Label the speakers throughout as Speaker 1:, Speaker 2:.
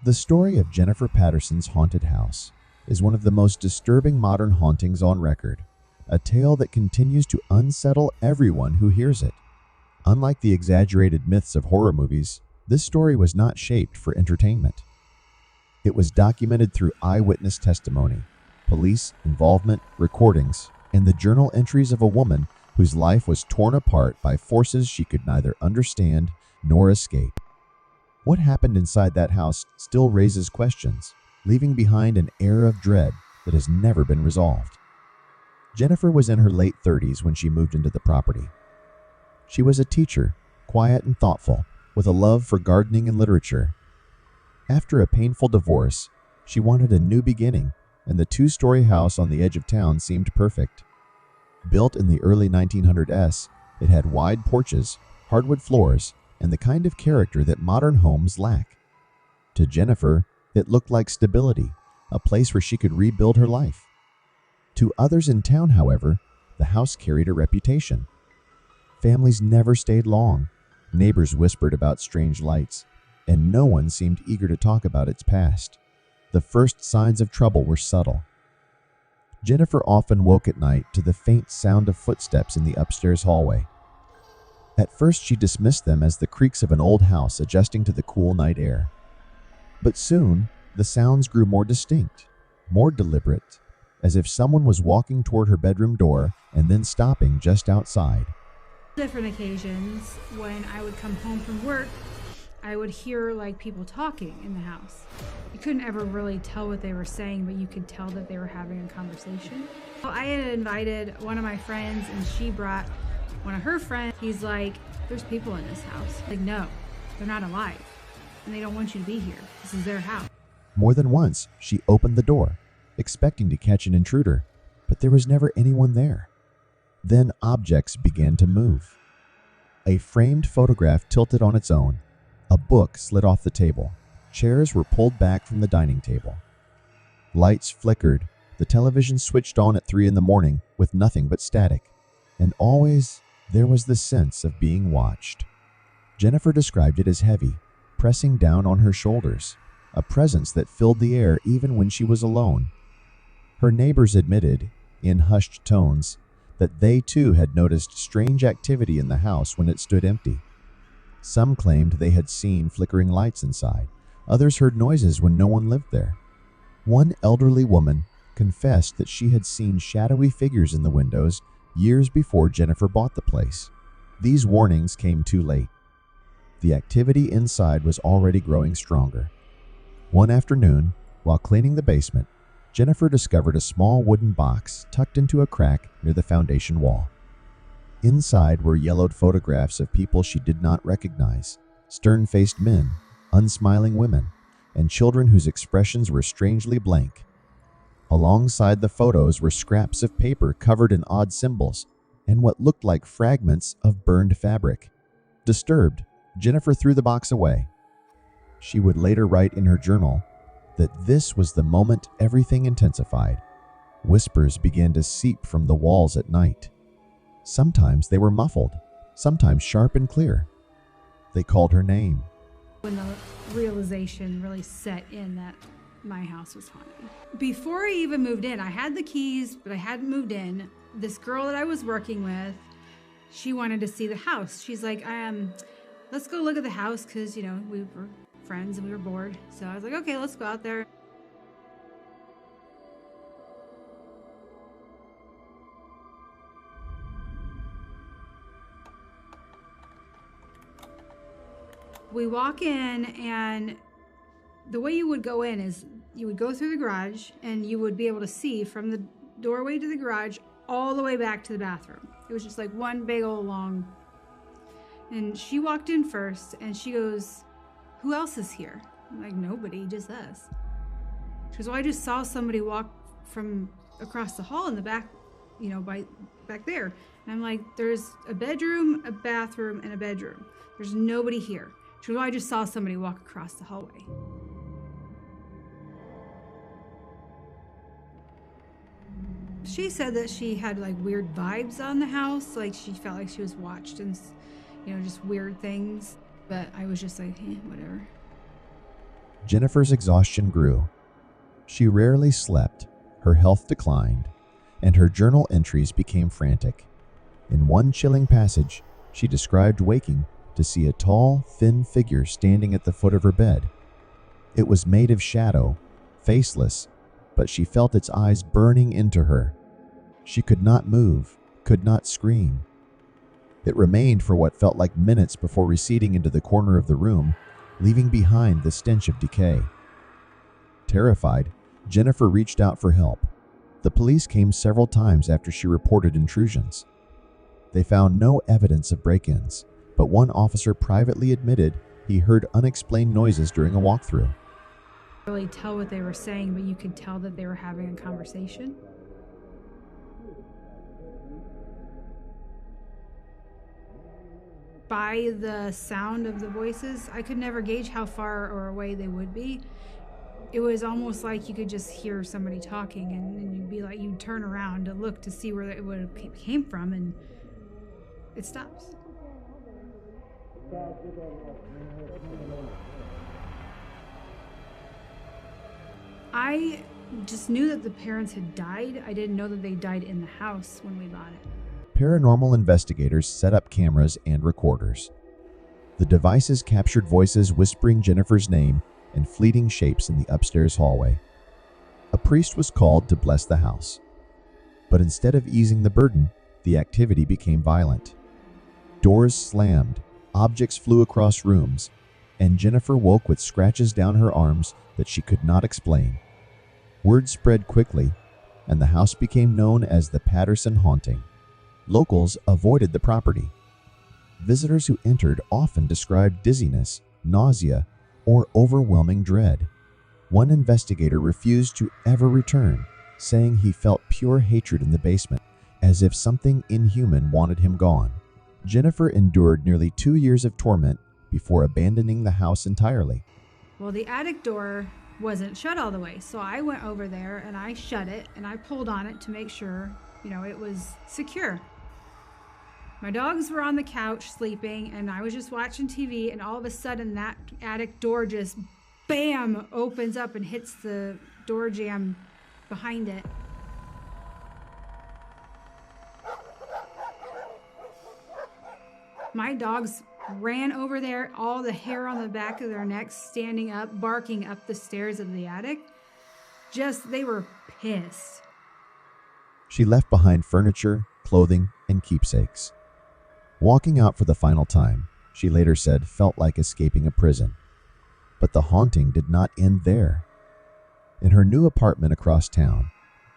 Speaker 1: The story of Jennifer Patterson's haunted house is one of the most disturbing modern hauntings on record, a tale that continues to unsettle everyone who hears it. Unlike the exaggerated myths of horror movies, this story was not shaped for entertainment. It was documented through eyewitness testimony, police involvement, recordings, and the journal entries of a woman whose life was torn apart by forces she could neither understand nor escape. What happened inside that house still raises questions, leaving behind an air of dread that has never been resolved. Jennifer was in her late 30s when she moved into the property. She was a teacher, quiet and thoughtful, with a love for gardening and literature. After a painful divorce, she wanted a new beginning, and the two-story house on the edge of town seemed perfect. Built in the early 1900s, it had wide porches, hardwood floors, and the kind of character that modern homes lack. To Jennifer, it looked like stability, a place where she could rebuild her life. To others in town, however, the house carried a reputation. Families never stayed long, neighbors whispered about strange lights, and no one seemed eager to talk about its past. The first signs of trouble were subtle. Jennifer often woke at night to the faint sound of footsteps in the upstairs hallway. At first, she dismissed them as the creaks of an old house adjusting to the cool night air. But soon, the sounds grew more distinct, more deliberate, as if someone was walking toward her bedroom door and then stopping just outside.
Speaker 2: Different occasions, when I would come home from work, I would hear people talking in the house. You couldn't ever really tell what they were saying, but you could tell that they were having a conversation. So I had invited one of my friends, and she brought one of her friends. He's like, there's people in this house. No, they're not alive, and they don't want you to be here. This is their house.
Speaker 1: More than once, she opened the door, expecting to catch an intruder, but there was never anyone there. Then objects began to move. A framed photograph tilted on its own. A book slid off the table. Chairs were pulled back from the dining table. Lights flickered. The television switched on at 3 a.m. with nothing but static. And always, there was the sense of being watched. Jennifer described it as heavy, pressing down on her shoulders, a presence that filled the air even when she was alone. Her neighbors admitted, in hushed tones, that they too had noticed strange activity in the house when it stood empty. Some claimed they had seen flickering lights inside. Others heard noises when no one lived there. One elderly woman confessed that she had seen shadowy figures in the windows years before Jennifer bought the place. These warnings came too late. The activity inside was already growing stronger. One afternoon, while cleaning the basement, Jennifer discovered a small wooden box tucked into a crack near the foundation wall. Inside were yellowed photographs of people she did not recognize, stern-faced men, unsmiling women, and children whose expressions were strangely blank. Alongside the photos were scraps of paper covered in odd symbols and what looked like fragments of burned fabric. Disturbed, Jennifer threw the box away. She would later write in her journal that this was the moment everything intensified. Whispers began to seep from the walls at night. Sometimes they were muffled, sometimes sharp and clear. They called her name.
Speaker 2: When the realization really set in that my house was haunted. Before I even moved in, I had the keys, but I hadn't moved in. This girl that I was working with, she wanted to see the house. She's like, let's go look at the house, because, we were friends and we were bored. So I was like, okay, let's go out there. We walk in, and the way you would go in is you would go through the garage, and you would be able to see from the doorway to the garage all the way back to the bathroom. It was just one big old long. And she walked in first, and she goes, who else is here? I'm like, nobody, just us. She goes, well, I just saw somebody walk from across the hall in the back, back there. And I'm like, there's a bedroom, a bathroom, and a bedroom. There's nobody here. She goes, well, I just saw somebody walk across the hallway. She said that she had weird vibes on the house, she felt like she was watched and, just weird things. But I was just like, whatever.
Speaker 1: Jennifer's exhaustion grew. She rarely slept, her health declined, and her journal entries became frantic. In one chilling passage, she described waking to see a tall, thin figure standing at the foot of her bed. It was made of shadow, faceless, but she felt its eyes burning into her. She could not move, could not scream. It remained for what felt like minutes before receding into the corner of the room, leaving behind the stench of decay. Terrified, Jennifer reached out for help. The police came several times after she reported intrusions. They found no evidence of break-ins, but one officer privately admitted he heard unexplained noises during a walkthrough.
Speaker 2: Really tell what they were saying, but you could tell that they were having a conversation. By the sound of the voices, I could never gauge how far or away they would be. It was almost like you could just hear somebody talking, and you'd be like, you'd turn around to look to see where it would have came from, and it stops. I just knew that the parents had died. I didn't know that they died in the house when we bought it.
Speaker 1: Paranormal investigators set up cameras and recorders. The devices captured voices whispering Jennifer's name and fleeting shapes in the upstairs hallway. A priest was called to bless the house. But instead of easing the burden, the activity became violent. Doors slammed, objects flew across rooms, and Jennifer woke with scratches down her arms that she could not explain. Word spread quickly, and the house became known as the Patterson haunting. Locals avoided the property. Visitors who entered often described dizziness, nausea, or overwhelming dread. One investigator refused to ever return, saying he felt pure hatred in the basement, as if something inhuman wanted him gone. Jennifer endured nearly 2 years of torment before abandoning the house entirely.
Speaker 2: Well, the attic door wasn't shut all the way, so I went over there and I shut it and I pulled on it to make sure, it was secure. My dogs were on the couch sleeping and I was just watching TV, and all of a sudden that attic door just bam opens up and hits the door jamb behind it. My dogs ran over there, all the hair on the back of their necks standing up, barking up the stairs of the attic. They were pissed.
Speaker 1: She left behind furniture, clothing, and keepsakes. Walking out for the final time, she later said, felt like escaping a prison. But the haunting did not end there. In her new apartment across town,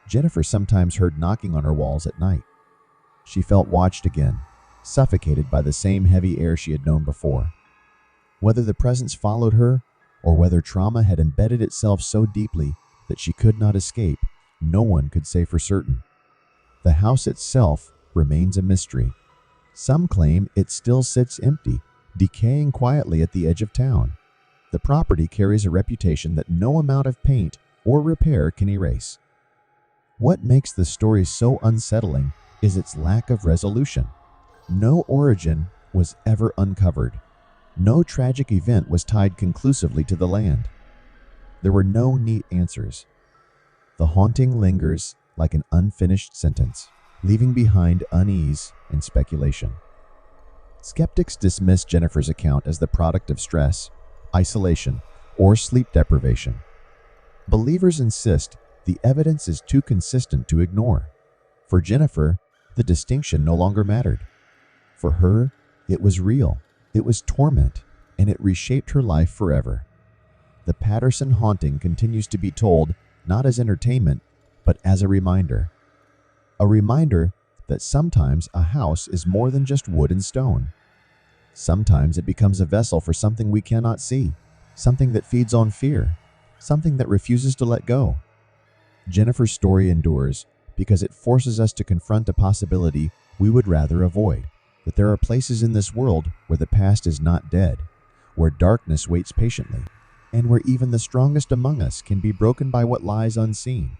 Speaker 1: Jennifer sometimes heard knocking on her walls at night. She felt watched again, suffocated by the same heavy air she had known before. Whether the presence followed her, or whether trauma had embedded itself so deeply that she could not escape, no one could say for certain. The house itself remains a mystery. Some claim it still sits empty, decaying quietly at the edge of town. The property carries a reputation that no amount of paint or repair can erase. What makes the story so unsettling is its lack of resolution. No origin was ever uncovered. No tragic event was tied conclusively to the land. There were no neat answers. The haunting lingers like an unfinished sentence, leaving behind unease and speculation. Skeptics dismiss Jennifer's account as the product of stress, isolation, or sleep deprivation. Believers insist the evidence is too consistent to ignore. For Jennifer, the distinction no longer mattered. For her, it was real, it was torment, and it reshaped her life forever. The Patterson haunting continues to be told not as entertainment, but as a reminder. A reminder that sometimes a house is more than just wood and stone. Sometimes it becomes a vessel for something we cannot see, something that feeds on fear, something that refuses to let go. Jennifer's story endures because it forces us to confront a possibility we would rather avoid, that there are places in this world where the past is not dead, where darkness waits patiently, and where even the strongest among us can be broken by what lies unseen.